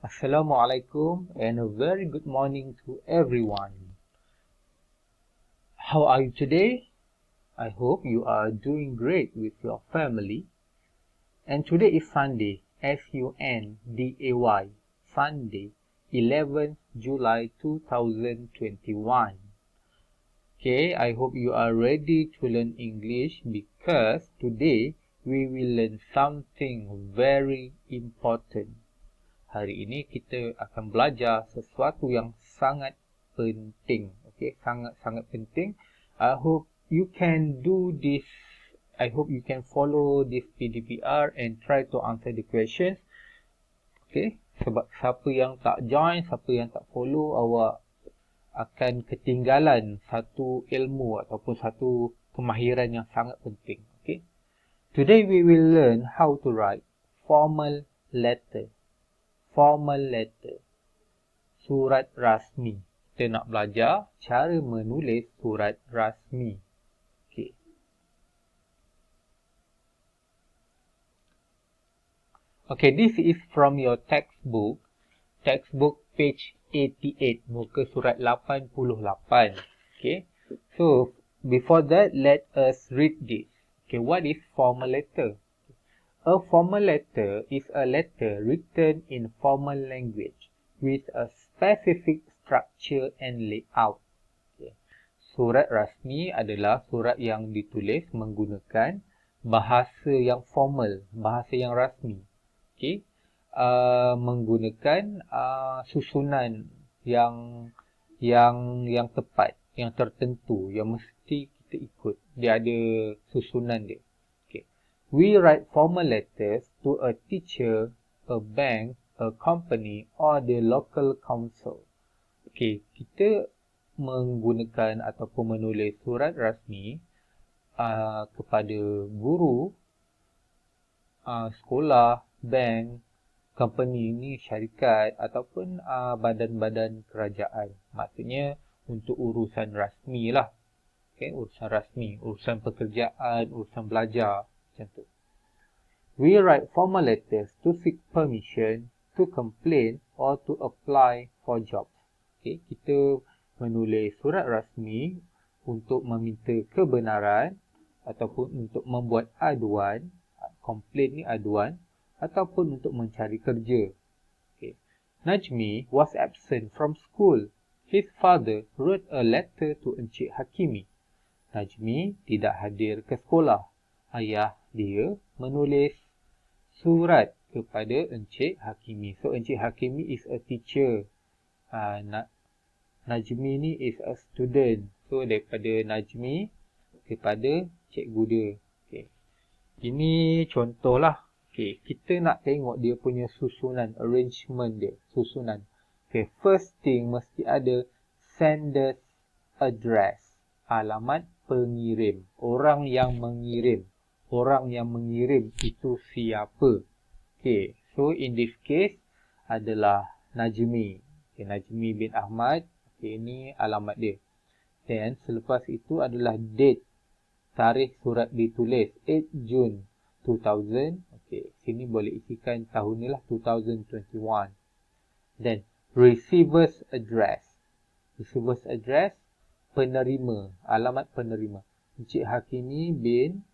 Assalamualaikum and a very good morning to everyone. How are you today? I hope you are doing great with your family. And today is Sunday, Sunday, Sunday, 11th July 2021. Okay, I hope you are ready to learn English because today we will learn something very important. Hari ini kita akan belajar sesuatu yang sangat penting. Okay, sangat-sangat penting. I hope you can do this. I hope you can follow this PDPR and try to answer the questions. Okay, sebab siapa yang tak join, siapa yang tak follow, awak akan ketinggalan satu ilmu ataupun satu kemahiran yang sangat penting. Okay, today we will learn how to write formal letter. Formal letter, surat rasmi. Kita nak belajar cara menulis surat rasmi. Okay. Okay, this is from your textbook. Textbook page 88, muka surat 88. Okay. So, before that, let us read this. Okay, what is formal letter? A formal letter is a letter written in formal language with a specific structure and layout. Okay. Surat rasmi adalah surat yang ditulis menggunakan bahasa yang formal, bahasa yang rasmi. Okay. Menggunakan susunan yang tepat, yang tertentu, yang mesti kita ikut. Dia ada susunan dia. We write formal letters to a teacher, a bank, a company or the local council. Okay, kita menggunakan ataupun menulis surat rasmi kepada guru, sekolah, bank, company ni syarikat ataupun badan-badan kerajaan. Maksudnya untuk urusan rasmi lah. Okay, urusan rasmi, urusan pekerjaan, urusan belajar. We write formal letters to seek permission, to complain or to apply for jobs. Okay, kita menulis surat rasmi untuk meminta kebenaran ataupun untuk membuat aduan. Complain ni aduan ataupun untuk mencari kerja. Okay. Najmi was absent from school. His father wrote a letter to Encik Hakimi. Najmi tidak hadir ke sekolah. Ayah dia menulis surat kepada Encik Hakimi. So, Encik Hakimi is a teacher. Najmi ni is a student. So, daripada Najmi kepada cikgu dia. Okay. Ini contohlah. Okay. Kita nak tengok dia punya susunan, arrangement dia. Susunan. Okay. First thing, mesti ada sender's address. Alamat pengirim. Orang yang mengirim. Orang yang mengirim itu siapa? Okay, so in this case adalah Najmi. Okay, Najmi bin Ahmad. Okay, ini alamat dia. Dan selepas itu adalah date. Tarikh surat ditulis 8 Jun 2000. Okay, sini boleh isikan tahun ni lah 2021. Dan receiver's address. Receiver's address, penerima. Alamat penerima. Encik Hakimi bin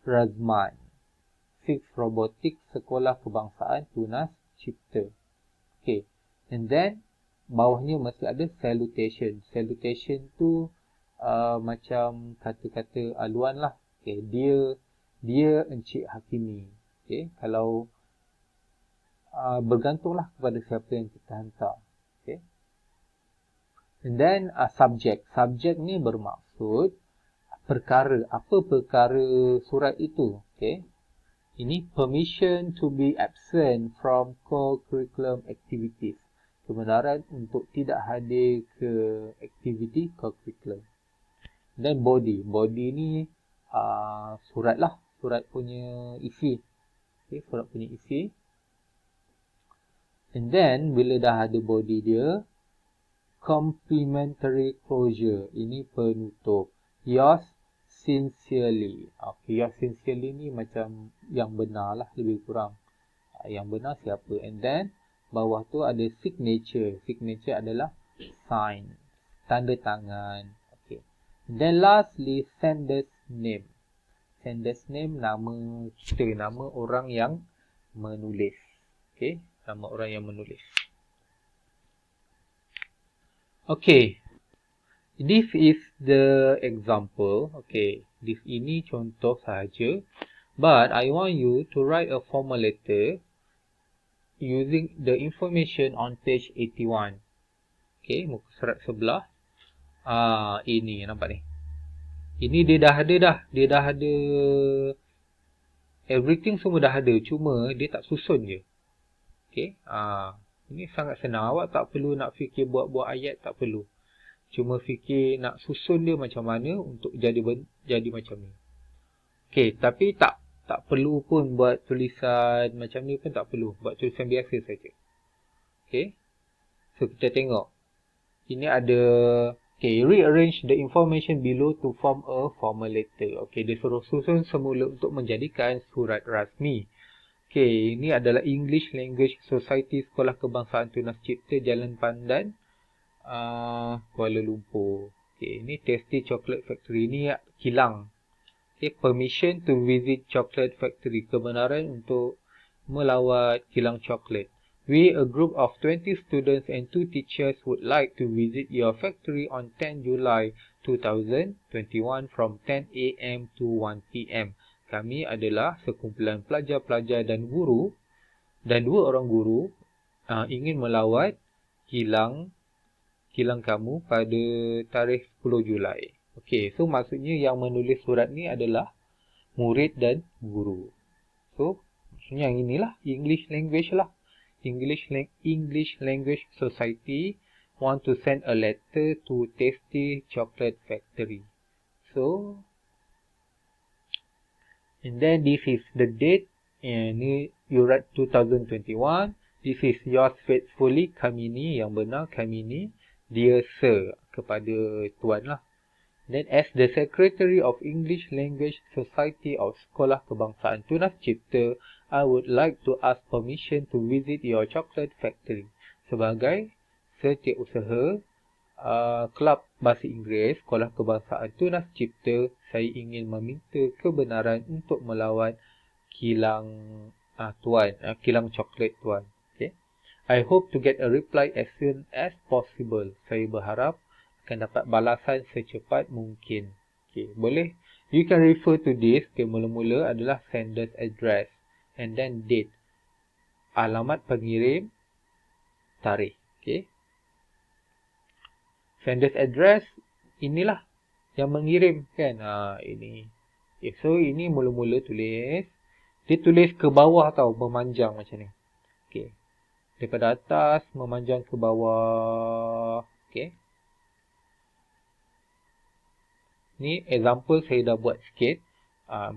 Razman, 6 Robotik Sekolah Kebangsaan Tunas Cipta. Okay. And then, bawahnya mesti ada salutation. Salutation tu macam kata-kata aluan lah. Okay. Dia Encik Hakimi. Okay. Kalau bergantunglah kepada siapa yang kita hantar. Okay. And then, subject. Subject ni bermaksud perkara. Apa perkara surat itu? Okay. Ini permission to be absent from co-curriculum activities. Kebenaran untuk tidak hadir ke aktiviti co-curriculum. Dan body. Body ni surat lah. Surat punya isi. Okay, surat punya isi. And then, bila dah ada body dia, complimentary closure. Ini penutup. Yours sincerely. Okay, yours sincerely ni macam yang benar lah lebih kurang. Yang benar siapa. And then bawah tu ada signature. Signature adalah sign, tanda tangan. Okay. Then lastly, sender's name. Sender's name, nama kita, nama orang yang menulis. Okay, nama orang yang menulis. Okay, this is the example. Okay, ini contoh sahaja. But I want you to write a formal letter using the information on page 81. Okay, muka surat sebelah. Ini nampak ni. Ini dia dah ada dah. Dia dah ada everything, semua dah ada. Cuma dia tak susun je. Okay. Ini sangat senang. Awak tak perlu nak fikir buat-buat ayat, tak perlu. Cuma fikir nak susun dia macam mana untuk jadi macam ni. Okay, tapi tak perlu pun buat tulisan macam ni pun tak perlu. Buat tulisan biasa saja. Okay. So kita tengok. Ini ada, okay, rearrange the information below to form a formal letter. Okay, dia suruh susun semula untuk menjadikan surat rasmi. Okay, ini adalah English Language Society Sekolah Kebangsaan Tunas Cipta Jalan Pandan, Kuala Lumpur. Okay, ini Tasty Chocolate Factory. Ini kilang. Okay, permission to visit chocolate factory. Kebenaran untuk melawat kilang coklat. We, a group of 20 students and 2 teachers, would like to visit your factory on 10 July 2021 from 10 AM to 1 PM. Kami adalah sekumpulan pelajar-pelajar dan guru, dan 2 orang guru ingin melawat kilang kamu pada tarikh 10 Julai. Okey, so maksudnya yang menulis surat ni adalah murid dan guru. So, maksudnya yang inilah English language lah. English Language Society want to send a letter to Tasty Chocolate Factory. So, and then this is the date, and you write 2021. This is yours faithfully, Kamini, yang benar Kamini, dear sir, kepada tuan lah. Then as the Secretary of English Language Society of Sekolah Kebangsaan Tunas Cipta, I would like to ask permission to visit your chocolate factory. Sebagai setiausaha Kelab Bahasa Inggeris Sekolah Kebangsaan Tunas Cipta, saya ingin meminta kebenaran untuk melawat kilang kilang coklat tuan. Okay. I hope to get a reply as soon as possible. Saya berharap akan dapat balasan secepat mungkin. Okay, boleh. You can refer to this. Okay, mula-mula adalah sender's address and then date. Alamat pengirim, tarikh. Okay. Sender's address, inilah yang mengirim kan. Ini. Okay, so ini mula-mula tulis. Dia tulis ke bawah tau, memanjang macam ni. Okay. Daripada atas memanjang ke bawah. Okay. Ni example saya dah buat sikit.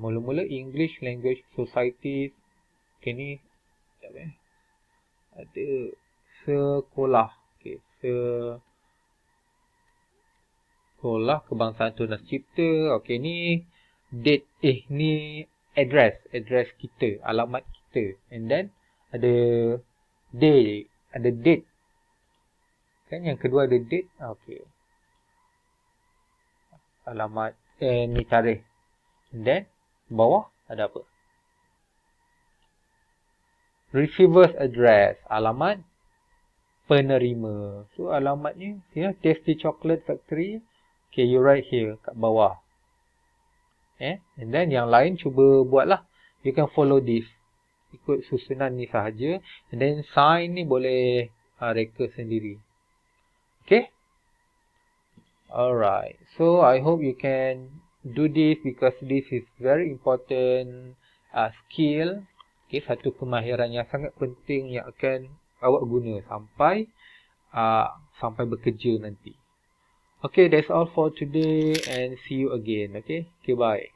Mula-mula English Language Society. Okay, ni ada sekolah. Okay, Sekolah Kebangsaan Tunas Cipta. Okay, ni date. Ni address kita, alamat kita. And then ada day, ada date. Kan yang kedua ada date. Okay. Alamat ni tarikh. And then bawah ada apa? Receiver's address, alamat penerima. So alamatnya sini Tasty Chocolate Factory. Okay, you write here kat bawah. And then yang lain cuba buatlah. You can follow this. Ikut susunan ni sahaja. And then sign ni boleh reka sendiri. Okay? Alright, so I hope you can do this because this is very important skill. Okay, satu kemahiran yang sangat penting yang akan awak guna sampai bekerja nanti. Okay, that's all for today and see you again. Okay, bye.